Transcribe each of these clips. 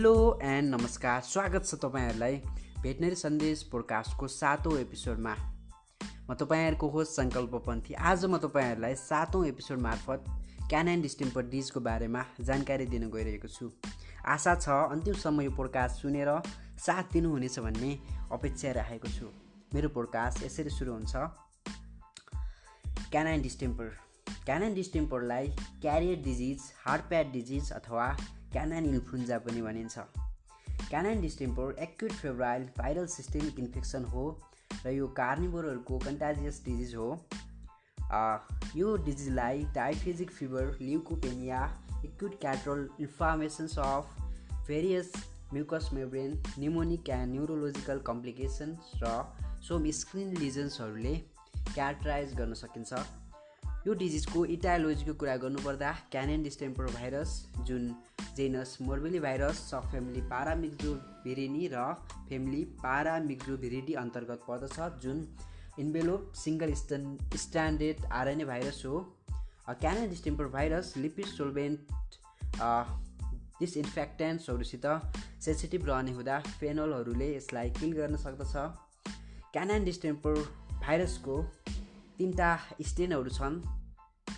Hello and नमस्कार, स्वागत छ तपाईँहरूलाई भेटनरी सन्देश पोडकास्टको 7औं एपिसोडमा। म तपाईँहरूको होस्ट सङ्कल्प पन्थी। आज म तपाईँहरूलाई 7औं एपिसोड मार्फत क्यानाइन डिस्टेम्पर डिजिजको बारेमा जानकारी दिन गइरहेको छु। आशा छ अन्तिमसम्म यो पोडकास्ट सुनेर साथ दिनुहुनेछ भन्ने अपेक्षा राखेको छु। मेरो पोडकास्ट यसरी सुरु हुन्छ। क्यानाइन डिस्टेम्परलाई क्यारियर डिजिज, हार्टप्याड डिजिज अथवा क्यानाइन इन्फ्लुएन्जा पनि भनिन्छ। Canine distemper acute febrile viral systemic infection हो र यो कार्निभोरहरूको कन्टाजियस डिजिज हो। यो डिजिजलाई diphasic fever, leucopenia, acute catarrhal inflammations of various mucous membrane, pneumonic and neurological complications र सोम स्किन लिजन्सहरूले क्यारेक्टराइज गर्न सकिन्छ। यो डिजिजको इटायोलोजीको कुरा गर्नुपर्दा क्यानाइन डिस्टेम्पर भाइरस जुन जेनस मोर्बिलीभाइरस, सब फ्यामिली पारामिक्जोभिरिनी र फ्यामिली पारामिक्जोभिरिडी अन्तर्गत पर्दछ, जुन इन्भेलोप सिङ्गल स्ट्यान्डेड आरएनए भाइरस हो। क्यानाइन डिस्टेम्पर भाइरस लिपिड सोल्भेन्ट डिसइन्फेक्टेन्ट्सहरूसित सेन्सिटिभ रहने हुँदा फेनोलहरूले यसलाई किल गर्न सक्दछ। क्यानाइन डिस्टेम्पर भाइरसको 3टा स्ट्रेनहरू छन्,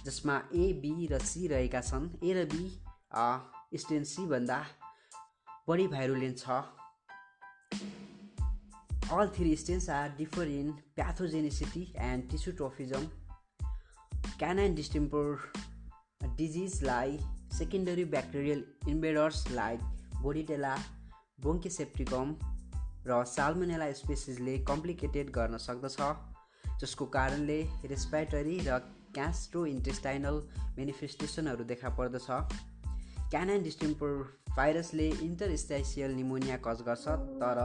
जसमा ए, बी र सी रहेका छन्। ए र बी स्ट्रेन सी भन्दा बढी भाइरुलेन्ट छ। All 3 strains are differ in pathogenicity and tissue trophism. Canine distemper disease-लाई secondary bacterial invaders like Bordetella, Bronchosepticum र Salmonella species-ले कम्प्लिकेटेड गर्न सक्दछ, जसको कारणले रेस्पिरेटरी र ग्यास्ट्रोइन्टेस्टाइनल मेनिफेस्टेसनहरू देखा पर्दछ। क्यानाइन डिस्टेम्पर भाइरसले इन्टरस्टाइसियल निमोनिया कज गर्छ, तर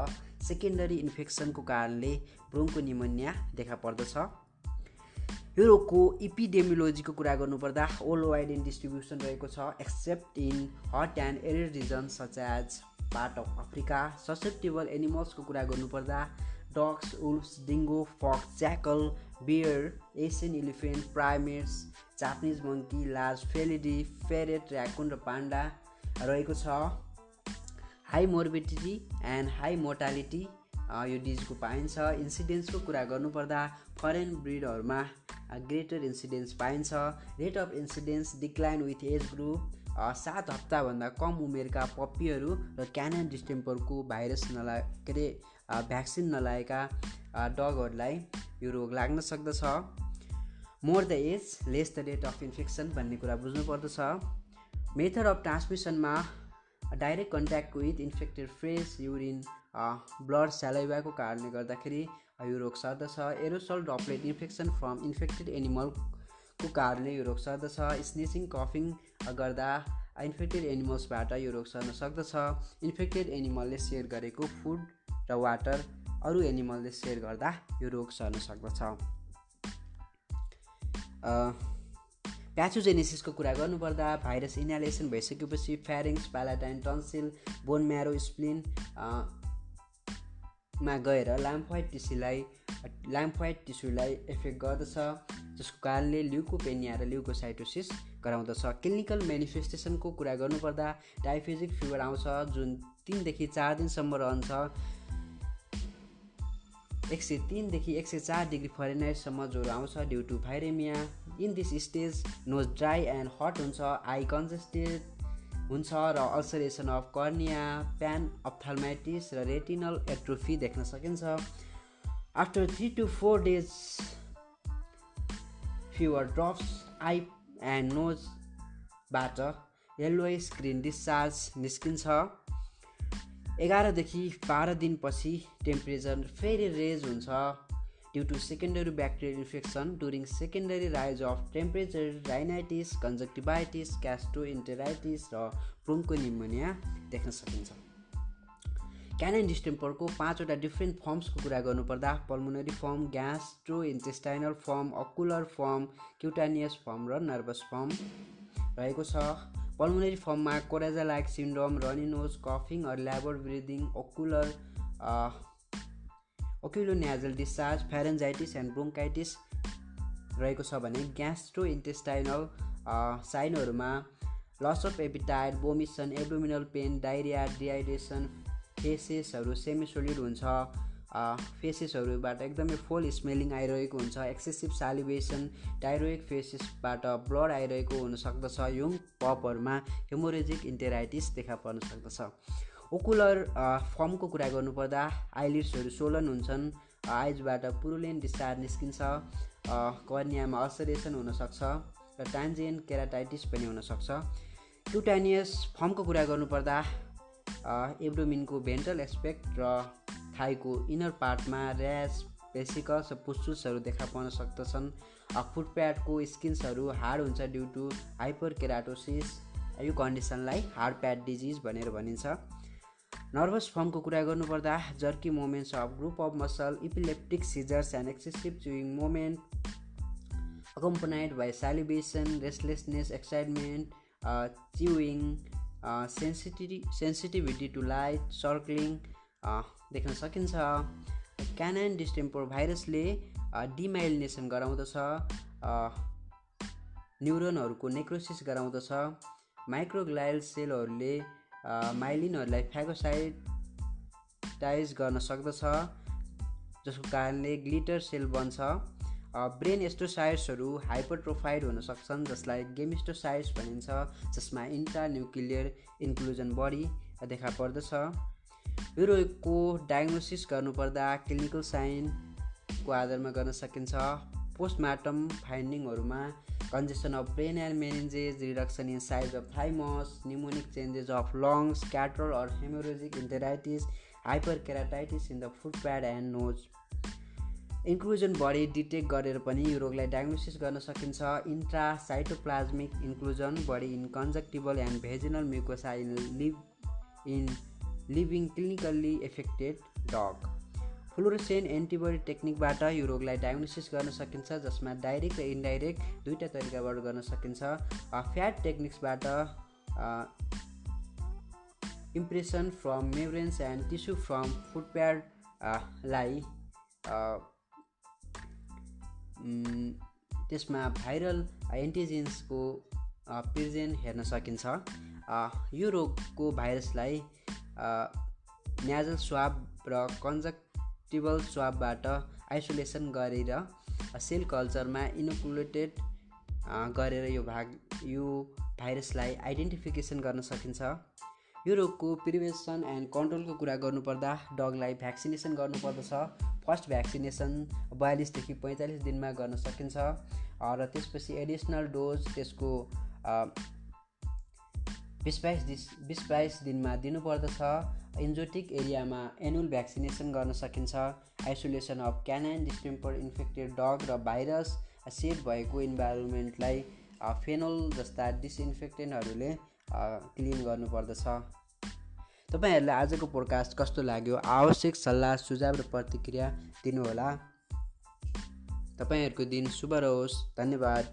सेकेन्डरी इन्फेक्सनको कारणले ब्रोन्कोनिमोनिया देखा पर्दछ। यो रोगको इपिडेमियोलोजीको कुरा गर्नुपर्दा ऑल वाइड इन डिस्ट्रिब्युसन रहेको छ, except in hot and arid region such as part of Africa. Susceptible एनिमल्सको कुरा गर्नुपर्दा dogs, wolfs, dingo, fox, jackal, bear, Asian elephant, primates, Japanese monkey, large felidae, ferret, raccoon र panda रहेको छ। High morbidity and high mortality यो डिजिजको पाइन्छ। इन्सिडेन्सको कुरा गर्नुपर्दा फरेन ब्रिडहरूमा ग्रेटर इन्सिडेन्स पाइन्छ। Rate of incidence decline with age group. 7 हप्ताभन्दा कम उमेरका पप्पीहरू र क्यानाइन डिस्टेम्परको भ्याक्सिन नलाएका डगहरूलाई यो रोग लाग्न सक्दछ। More the age less the rate of infection भन्ने कुरा बुझ्नुपर्दछ। मेथड अफ ट्रान्समिसनमा direct contact with infected faeces urine, blood, स्यालाइभाको कारणले गर्दाखेरि यो रोग सर्दछ। Aerosol droplet infection from infected एनिमलको कारणले यो रोग सर्दछ। स्नेचिङ, कफिङ गर्दा इन्फेक्टेड एनिमल्सबाट यो रोग सर्न सक्दछ। इन्फेक्टेड एनिमलले सेयर गरेको फुड र वाटर अरू एनिमलले सेयर गर्दा यो रोग सर्न सक्दछ। प्याथोजेनेसिसको कुरा गर्नुपर्दा भाइरस इनहेलेसन भइसकेपछि फ्यारिङ्स, प्यालाटाइन, टन्सिल, बोन म्यारो, स्प्लिन मा गएर लाम्फोइड टिस्युलाई एफेक्ट गर्दछ, जसको कारणले ल्युकोपेनिया र ल्युकोसाइटोसिस गराउँदछ। क्लिनिकल मेनिफेस्टेसनको कुरा गर्नुपर्दा टाइफेजिक फिभर आउँछ, जुन 3 देखि 4 दिनसम्म रहन्छ। 103 देखि 104 डिग्री फरेनहाइटसम्म ज्वरो आउँछ due to viraemia. In this stage nose dry and hot हुन्छ, आई कन्जेस्टेड हुन्छ र ulceration of cornea, panophthalmitis र रेटिनल एट्रोफी देख्न सकिन्छ। After 3 to 4 days fever drops, eye and नोजबाट येल्लोइस ग्रिन डिस्चार्ज निस्किन्छ। 11 देखि 12 दिनपछि टेम्परेचर फेरि रेज हुन्छ due to secondary bacterial infection. During secondary rise of temperature rhinitis, conjunctivitis, gastroenteritis र ब्रोन्कोनिमोनिया देख्न सकिन्छ। क्यानाइन डिस्टेम्परको 5वटा डिफ्रेन्ट फर्म्सको कुरा गर्नुपर्दा pulmonary form, gastrointestinal form, ocular form, cutaneous form र नर्भस फर्म रहेको छ। पल्मोनरी फर्ममा coryza like syndrome, runny nose, कफिङ or laboured breathing, oculonasal discharge, pharyngitis and bronchitis रहेको छ भने ग्यास्ट्रोइन्टेस्टाइनल साइनहरूमा loss of appetite, vomition, abdominal pain, diarrhoea, dehydration, फेसेसहरू सेमी सोलिड हुन्छ, फेसेसहरूबाट एकदमै फोल स्मेलिङ आइरहेको हुन्छ, एक्सेसिभ सालिभेसन, टाइरोइड फेसेसबाट ब्लड आइरहेको हुन सक्दछ, यङ पपहरूमा हेमोरेजिक इन्टेराइटिस देखा पर्न सक्दछ। ओकुलर फर्मको कुरा गर्नुपर्दा आइलिड्सहरू सोलन हुन्छन्, आइजबाट पुरुलेन डिस्चार्ज निस्किन्छ, कर्नियामा अल्सरेसन हुनसक्छ र ट्रान्जिएन्ट केराटाइटिस पनि हुनसक्छ। क्युटानियस फर्मको कुरा गर्नुपर्दा एब्डोमिनको भेन्ट्रल एस्पेक्ट र थाइको इनर पार्टमा ऱ्यास, भेसिकल्स र पुस्टुल्सहरू देखा पर्न सक्दछन्। फुटप्याडको स्किन्सहरू हार्ड हुन्छ ड्यु टु हाइपर केराटोसिस। यो कन्डिसनलाई हार्ड प्याड डिजिज भनेर भनिन्छ। नर्भस फर्मको कुरा गर्नुपर्दा jerky movements of group of muscle, epileptic seizures and excessive chewing movement accompanied by salivation, restlessness, excitement, chewing, sensitivity to light, circling देख्न सकिन्छ। क्यानाइन distemper भाइरसले डिमाइलिनेसन गराउँदछ, न्युरोनहरूको नेक्रोसिस गराउँदछ। माइक्रोग्लाइल सेलहरूले माइलिनहरूलाई फ्यागोसाइटाइज गर्न सक्दछ, जसको कारणले ग्लिटर सेल बन्छ। ब्रेन एस्ट्रोसाइट्सहरू हाइपरट्रोफाइड हुन सक्छन्, जसलाई गेमिस्टोसाइट्स भनिन्छ, जसमा इन्ट्रान्युक्लियर इन्क्लुजन बढी देखा पर्दछ। यो रोगको डायग्नोसिस गर्नुपर्दा क्लिनिकल साइनको आधारमा गर्न सकिन्छ। पोस्टमार्टम फाइन्डिङहरूमा congestion of brain and meninges, reduction in size of thymus, pneumonic changes of lungs, catarrhal or haemorrhagic enteritis, hyper keratitis in the foot pad and nose. Inclusion body detect गरेर पनि यो रोगलाई diagnosis गर्न सकिन्छ। Intracytoplasmic inclusion body in conjunctival and vaginal mucosa in living clinically affected dog. Fluorescent antibody टेक्निकबाट यो रोगलाई diagnosis गर्न सकिन्छ, जसमा डाइरेक्ट र इन्डाइरेक्ट दुईवटा तरिकाबाट गर्न सकिन्छ। फ्याट टेक्निक्सबाट impression from membranes and tissue from फुटप्याडलाई त्यसमा भाइरल एन्टिजेन्सको प्रेजेन्ट हेर्न सकिन्छ। यो रोगको भाइरसलाई न्याजल स्वाब र कन्जक्टिभल स्वाबबाट आइसोलेसन गरेर सेल कल्चरमा इनोकुलेटेड गरेर यो भाइरसलाई आइडेन्टिफिकेसन गर्न सकिन्छ। यो रोगको प्रिभेन्सन एन्ड कन्ट्रोलको कुरा गर्नुपर्दा डगलाई भ्याक्सिनेसन गर्नुपर्दछ। फर्स्ट भ्याक्सिनेसन 42 देखि 45 दिनमा गर्न सकिन्छ र त्यसपछि एडिसनल डोज त्यसको 20-22 दिनमा दिनुपर्दछ। एन्जोटिक एरियामा एनुअल भ्याक्सिनेसन गर्न सकिन्छ। आइसोलेसन अफ क्यानाइन डिस्टेम्पर इन्फेक्टेड डग र भाइरस सेट भएको इन्भाइरोमेन्टलाई फेनोल जस्ता डिसइन्फेक्टेन्टहरूले क्लिन गर्नुपर्दछ। तपाईहरुलाई आजको पोडकास्ट कस्तो लाग्यो? आवश्यक सल्लाह, सुझाव र प्रतिक्रिया दिनुहोला। तपाईहरुको दिन शुभ रहोस्। धन्यवाद।